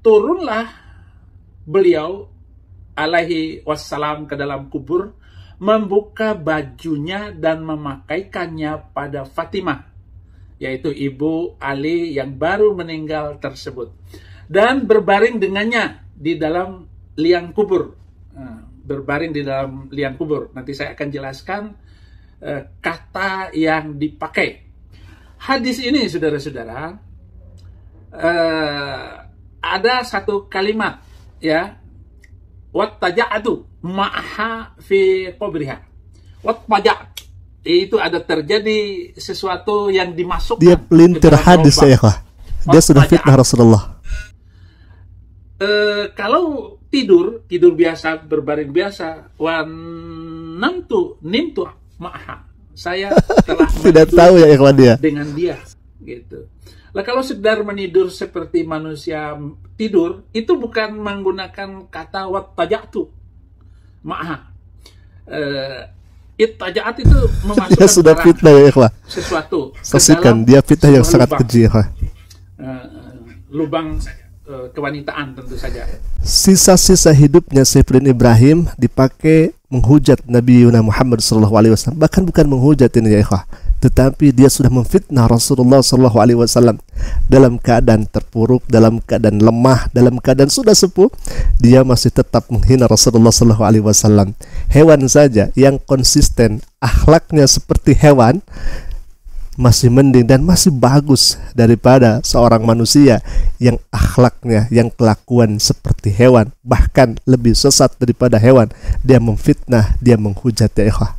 turunlah beliau alaihi wassalam ke dalam kubur, membuka bajunya dan memakaikannya pada Fatimah, yaitu ibu Ali yang baru meninggal tersebut, dan berbaring dengannya di dalam liang kubur. Berbaring di dalam liang kubur. Nanti saya akan jelaskan kata yang dipakai. Hadis ini, saudara-saudara, ada satu kalimat, ya, wattaja'atu ma'aha fi qabriha. Wattaja' itu ada terjadi sesuatu yang dimasukkan. Dia pelintir hadis, ya, dia sudah fitnah Rasulullah. Kalau tidur biasa, berbaring biasa, nimtu ma'aha, saya telah tidak tahu, ya, ikhwan, dia dengan dia, gitu. Lah kalau sekedar menidur seperti manusia tidur, itu bukan menggunakan kata wattaja'tu ma'aha. Ittaja'at itu memasukkan dia sudah fitnah, ya, ikhwan, sesuatu. Saksikan, dia fitnah yang sangat keji, ya, lubang kewanitaan tentu saja. Sisa-sisa hidupnya Saifuddin Ibrahim dipakai menghujat Nabi Muhammad SAW. Bahkan bukan menghujat ini, ya, ikhwah, tetapi dia sudah memfitnah Rasulullah SAW dalam keadaan terpuruk, dalam keadaan lemah, dalam keadaan sudah sepuh. Dia masih tetap menghina Rasulullah SAW. Hewan saja yang konsisten akhlaknya seperti hewan masih mending dan masih bagus daripada seorang manusia yang akhlaknya, yang kelakuan seperti hewan, bahkan lebih sesat daripada hewan. Dia memfitnah, dia menghujat, ya, ikhwah.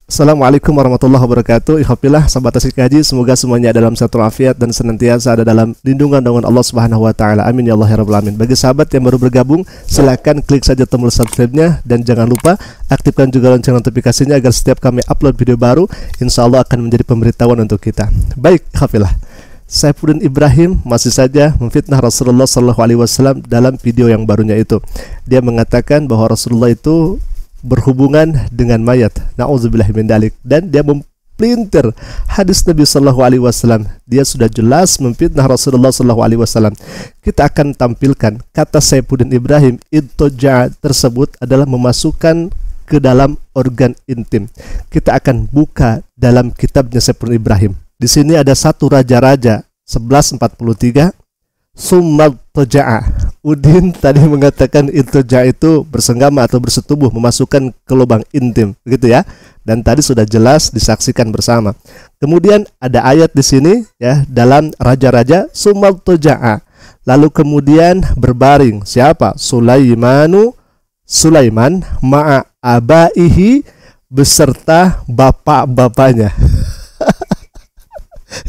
Assalamualaikum warahmatullahi wabarakatuh. Ikhwafillah, sahabat Asik Kaji, semoga semuanya dalam satu afiat dan senantiasa ada dalam lindungan dengan Allah Subhanahu wa taala. Amin ya Allah ya rabbal alamin. Bagi sahabat yang baru bergabung, silakan klik saja tombol subscribe-nya dan jangan lupa aktifkan juga lonceng notifikasinya agar setiap kami upload video baru, insya Allah akan menjadi pemberitahuan untuk kita. Baik, ikhwafillah, Saifuddin Ibrahim masih saja memfitnah Rasulullah SAW dalam video yang barunya itu. Dia mengatakan bahwa Rasulullah itu berhubungan dengan mayat, na'udzubillah min dalik, dan dia mempelintir hadis Nabi SAW. Dia sudah jelas memfitnah Rasulullah SAW. Kita akan tampilkan kata Saifuddin Ibrahim, ittoja' tersebut adalah memasukkan ke dalam organ intim. Kita akan buka dalam kitabnya Saifuddin Ibrahim. Di sini ada satu raja-raja 1143. Summal toja'a. Udin tadi mengatakan iltoja itu bersenggama atau bersetubuh, memasukkan ke lubang intim, begitu ya. Dan tadi sudah jelas disaksikan bersama. Kemudian ada ayat di sini, ya, dalam raja-raja summal toja'a. Lalu kemudian berbaring siapa? Sulaiman ma'a abaihi, beserta bapak-bapaknya.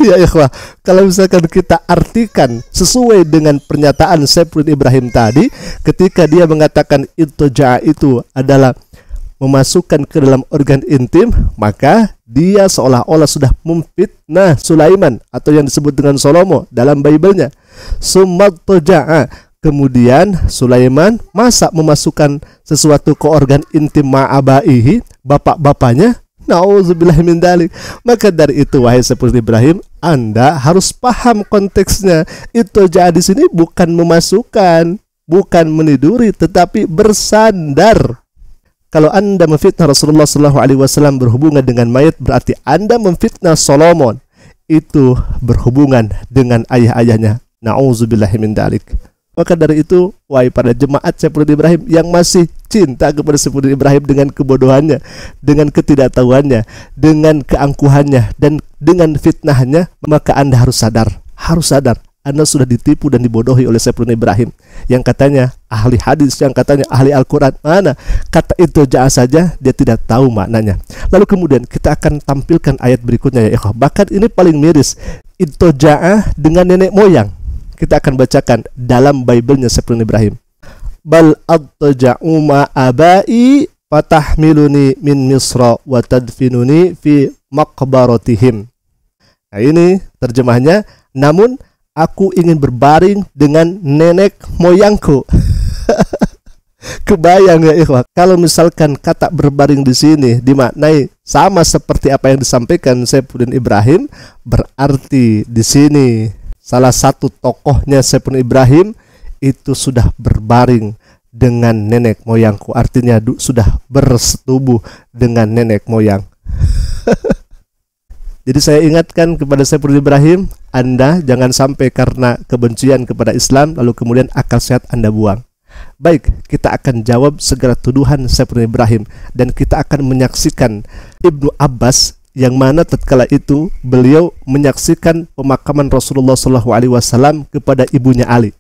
Ya, ikhwah, kalau misalkan kita artikan sesuai dengan pernyataan Saifuddin Ibrahim tadi, ketika dia mengatakan iltoja' itu adalah memasukkan ke dalam organ intim, maka dia seolah-olah sudah memfitnah Sulaiman atau yang disebut dengan Salomo dalam Bible-nya. Sumatoja'a, kemudian Sulaiman masa memasukkan sesuatu ke organ intim ma'abaihi, bapak-bapaknya. Na'udzubillah min dalik. Maka dari itu, wahai Saifuddin Ibrahim, Anda harus paham konteksnya. Iltoja' di sini bukan memasukkan, bukan meniduri, tetapi bersandar. Kalau Anda memfitnah Rasulullah SAW berhubungan dengan mayat, berarti Anda memfitnah Solomon. Itu berhubungan dengan ayah-ayahnya. Na'udzubillah min dalik. Maka dari itu, wahai para jemaat Saifuddin Ibrahim yang masih cinta kepada Saifuddin Ibrahim dengan kebodohannya, dengan ketidaktahuannya, dengan keangkuhannya, dan dengan fitnahnya, maka Anda harus sadar. Harus sadar, Anda sudah ditipu dan dibodohi oleh Saifuddin Ibrahim yang katanya ahli hadis, yang katanya ahli Al-Quran. Mana kata iltoja' saja dia tidak tahu maknanya. Lalu kemudian kita akan tampilkan ayat berikutnya, ya ikhwah. Bahkan ini paling miris, iltoja' dengan nenek moyang. Kita akan bacakan dalam Bible-nya Saifuddin Ibrahim. Bal attaja'u ma abai fatahmiluni min Misra wa tadfinuni fi maqbaratihim. Nah, ini terjemahnya, namun aku ingin berbaring dengan nenek moyangku. Kebayang ya ikhwah, kalau misalkan kata berbaring di sini dimaknai sama seperti apa yang disampaikan Saifuddin Ibrahim, berarti di sini salah satu tokohnya Saifuddin Ibrahim itu sudah berbaring dengan nenek moyangku, artinya sudah bersetubuh dengan nenek moyang. Jadi saya ingatkan kepada Saifuddin Ibrahim, Anda jangan sampai karena kebencian kepada Islam lalu kemudian akal sehat Anda buang. Baik, kita akan jawab segala tuduhan Saifuddin Ibrahim dan kita akan menyaksikan Ibnu Abbas yang mana tatkala itu beliau menyaksikan pemakaman Rasulullah SAW kepada ibunya Ali.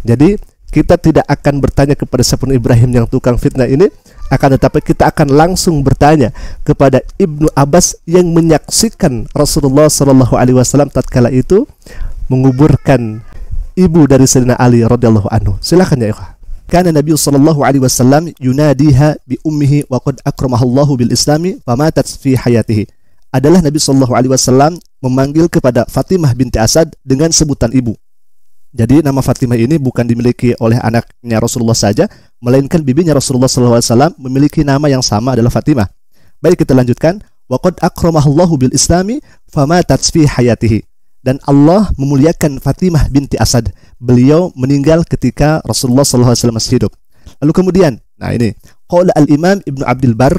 Jadi kita tidak akan bertanya kepada Saifuddin Ibrahim yang tukang fitnah ini, akan tetapi kita akan langsung bertanya kepada Ibnu Abbas yang menyaksikan Rasulullah SAW tatkala itu menguburkan ibu dari Sayyidina Ali radhiyallahu anhu. Silakan ya ikhwah. Kana Nabi sallallahu alaihi wasallam yunadiha bi ummihi wa qad akramahallahu bil islami famatat fi hayatihi. Adalah Nabi sallallahu alaihi wasallam memanggil kepada Fatimah binti Asad dengan sebutan ibu. Jadi nama Fatimah ini bukan dimiliki oleh anaknya Rasulullah saja, melainkan bibinya Rasulullah sallallahu alaihi wasallam memiliki nama yang sama adalah Fatimah. Baik, kita lanjutkan. Wa qad akramahallahu bil islami famatat fi hayatihi. Dan Allah memuliakan Fatimah binti Asad. Beliau meninggal ketika Rasulullah SAW masih hidup. Lalu kemudian, nah ini, qala al-Imam Ibnu Abdul Bar,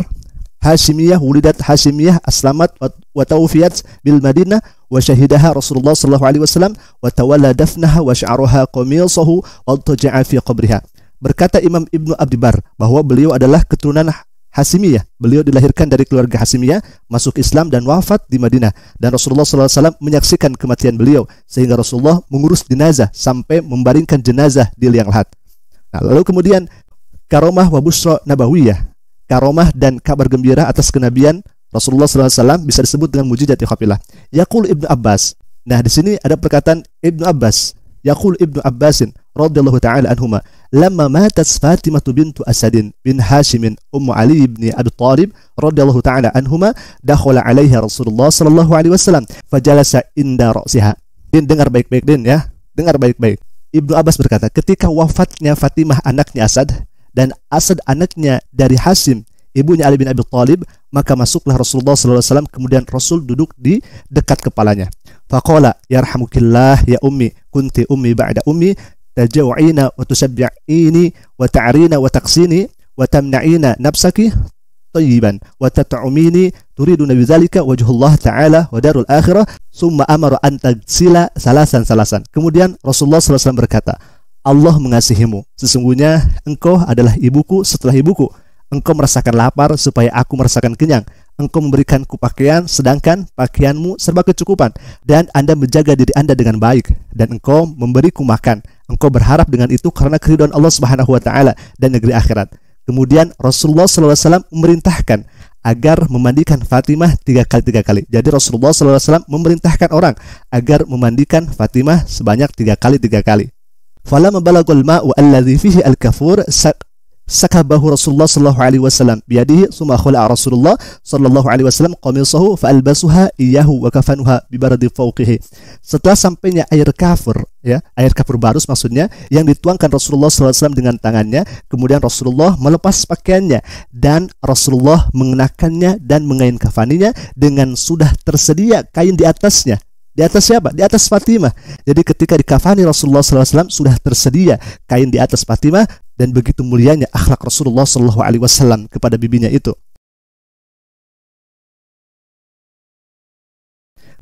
Hashimiyah wulidat Hashimiyah aslamat wa tawfiyat bil Madinah wa syahidaha Rasulullah SAW wa tawalla dafnaha wa sya'ruha qamisahu wa taja'a fi qabriha. Berkata Imam Ibnu Abdul Bar bahwa beliau adalah keturunan Hasimiyah. Beliau dilahirkan dari keluarga Hasimiyah, masuk Islam dan wafat di Madinah. Dan Rasulullah SAW menyaksikan kematian beliau, sehingga Rasulullah mengurus jenazah sampai membaringkan jenazah di liang lahat. Nah, lalu kemudian karomah wa busra nabawiyah, karomah dan kabar gembira atas kenabian Rasulullah SAW bisa disebut dengan mujizat ikhwafillah. Yaqul Ibnu Abbas. Nah, di sini ada perkataan Ibnu Abbas. Yaqul Ibnu Abbasin radhiyallahu ta'ala anhuma, lamma matat Fatimah bintu Asadin bin Hashim ummu Ali bin Abi Thalib radhiyallahu ta'ala anhuma, dakhala 'alaiha Rasulullah sallallahu alaihi wasallam fajalasa inda ra'siha. Din, dengar baik-baik Din ya. Dengar baik-baik. Ibnu Abbas berkata, ketika wafatnya Fatimah anaknya Asad dan Asad anaknya dari Hashim ibunya Ali bin Abi Thalib, maka masuklah Rasulullah sallallahu alaihi wasallam, kemudian Rasul duduk di dekat kepalanya. Faqala yarhamukillah ya ummi kunti ummi ba'da ummi tajaw'ina wa tusabbi'ini wa ta'rina wa taqsini wa tamna'ina nafsaki tayyiban wa tat'umini turiduna bidzalika wajhullah ta'ala wa darul akhirah summa amara an tagsila salasan. Kemudian Rasulullah sallallahu alaihi wasallam berkata, Allah mengasihimu, sesungguhnya engkau adalah ibuku setelah ibuku. Engkau merasakan lapar supaya aku merasakan kenyang. Engkau memberikanku pakaian sedangkan pakaianmu serba kecukupan. Dan Anda menjaga diri Anda dengan baik. Dan engkau memberiku makan. Engkau berharap dengan itu karena keridhaan Allah Subhanahu wa taala dan negeri akhirat. Kemudian Rasulullah SAW memerintahkan agar memandikan Fatimah 3 kali. Jadi Rasulullah SAW memerintahkan orang agar memandikan Fatimah sebanyak 3 kali. Falamma balagul ma'u alladhi fihi al-kafur sakabahu Rasulullah sallallahu alaihi wasallam biyadihi summa khala'a Rasulullah sallallahu alaihi wasallam qamisahu fa albasuha iyyahu wa kafanuha bi baradi fawqihi. Setelah sampainya air kafur, ya, air kafur barus maksudnya, yang dituangkan Rasulullah sallallahu alaihi wasallam dengan tangannya, kemudian Rasulullah melepas pakaiannya dan Rasulullah mengenakannya dan mengain kafaninya dengan sudah tersedia kain di atasnya. Di atas siapa? Di atas Fatimah. Jadi ketika dikafani Rasulullah SAW sudah tersedia kain di atas Fatimah, dan begitu mulianya akhlak Rasulullah SAW kepada bibinya itu.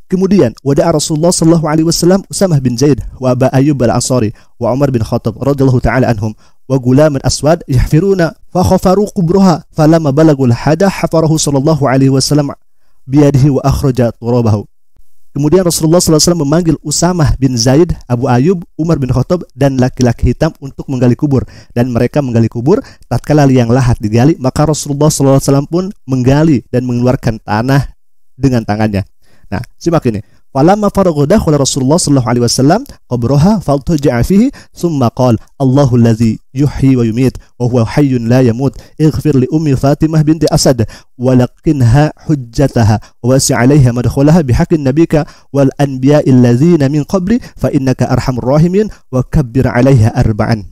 Kemudian wada'a Rasulullah SAW Usamah bin Zaid wa Aba Ayyub al-Ansari wa Umar bin Khattab radhiyallahu ta'ala anhum wa gulaman aswad yahfiruna fa khafaru qubruha falamma balagul hada hafarahu sallallahu alaihi wasallam biyadihi wa akhraja turabahu. Kemudian Rasulullah SAW memanggil Usamah bin Zaid, Abu Ayyub, Umar bin Khattab dan laki-laki hitam untuk menggali kubur. Dan mereka menggali kubur, tatkala liang lahat digali, maka Rasulullah SAW pun menggali dan mengeluarkan tanah dengan tangannya. Nah, simak ini. Falamma faragha dakhala Rasulullah sallallahu alaihi wasallam qabraha faltaja'a fihi thumma qala Allahu allazi yuhyi wa yumit wa huwa hayyun la yamut ighfir li ummi Fatimah binti Asad wa laqinha hujjataha wa wasi' 'alaiha madkhalaha bihaqqin nabika wal anbiya'i allazina min qabli fa innaka arhamur rahimin wa kabbir 'alaiha arba'an.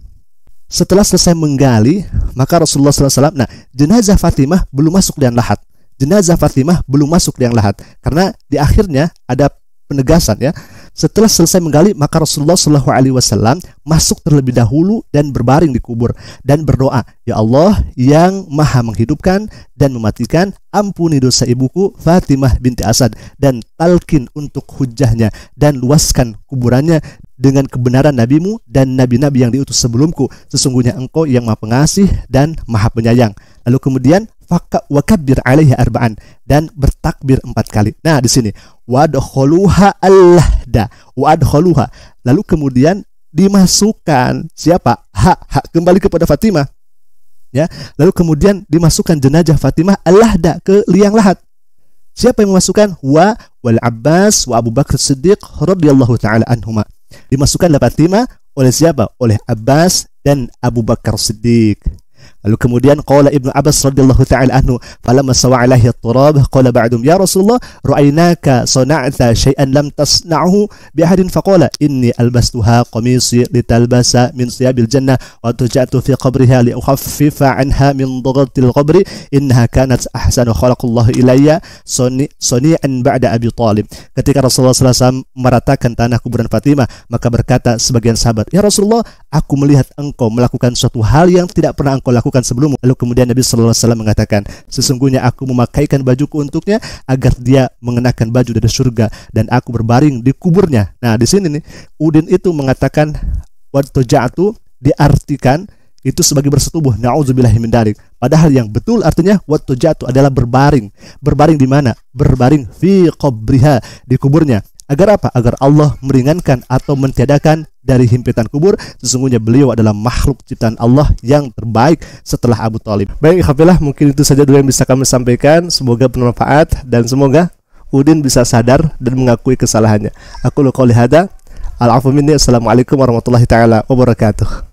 setelah selesai menggali, maka Rasulullah SAW, nah jenazah Fatimah belum masuk liang lahat. Jenazah Fatimah belum masuk liang lahat. Karena di akhirnya ada penegasan ya. Setelah selesai menggali, maka Rasulullah SAW masuk terlebih dahulu dan berbaring di kubur dan berdoa, ya Allah yang maha menghidupkan dan mematikan, ampuni dosa ibuku Fatimah binti Asad dan talqin untuk hujahnya dan luaskan kuburannya dengan kebenaran nabimu dan nabi-nabi yang diutus sebelumku. Sesungguhnya engkau yang maha pengasih dan maha penyayang. Lalu kemudian wakabbir alaihi arba'an, dan bertakbir 4 kali. Nah, di sini wadkhuluha al-lahda, wadkhuluha. Lalu kemudian dimasukkan siapa? Hak kembali kepada Fatimah. Ya. Lalu kemudian dimasukkan jenazah Fatimah al-lahda ke liang lahat. Siapa yang memasukkan? Wa wal Abbas wa Abu Bakar Siddiq radhiyallahu taala anhuma. Dimasukkan Fatimah oleh siapa? Oleh Abbas dan Abu Bakar Siddiq. Lalu kemudian qala Ibnu Abbas radhiyallahu taala anhu, falamma sawa alaihi at-turab qala ba'dum ya Rasulullah ra'aynaka sana'ta shay'an lam tasna'hu bi ahadin faqala inni albastuha qamisi litalbasa min siyabil jannah wa tuja'tu fi qabriha li ukhaffifa anha min dhaghatil qabri innaha kanat ahsanu khalaqallahu ilayya sani'an ba'da Abi Thalib. Ketika Rasulullah SAW meratakan tanah kuburan Fatimah, maka berkata sebagian sahabat, ya Rasulullah, aku melihat engkau melakukan suatu hal yang tidak pernah engkau lakukan sebelummu. Lalu kemudian Nabi SAW mengatakan, sesungguhnya aku memakaikan bajuku untuknya agar dia mengenakan baju dari surga dan aku berbaring di kuburnya. Nah, di sini nih Udin itu mengatakan wattoja'tu diartikan itu sebagai bersetubuh. Na'udzubillahi min dzalik. Padahal yang betul artinya wattoja'tu adalah berbaring. Berbaring di mana? Berbaring fi qabriha, di kuburnya. Agar apa? Agar Allah meringankan atau mentiadakan dari himpitan kubur. Sesungguhnya beliau adalah makhluk ciptaan Allah yang terbaik setelah Abu Thalib. Baik, alhamdulillah, mungkin itu saja dulu yang bisa kami sampaikan. Semoga bermanfaat dan semoga Udin bisa sadar dan mengakui kesalahannya. Aku qouli hada, al-'afwu minni. Assalamualaikum warahmatullahi taala wabarakatuh.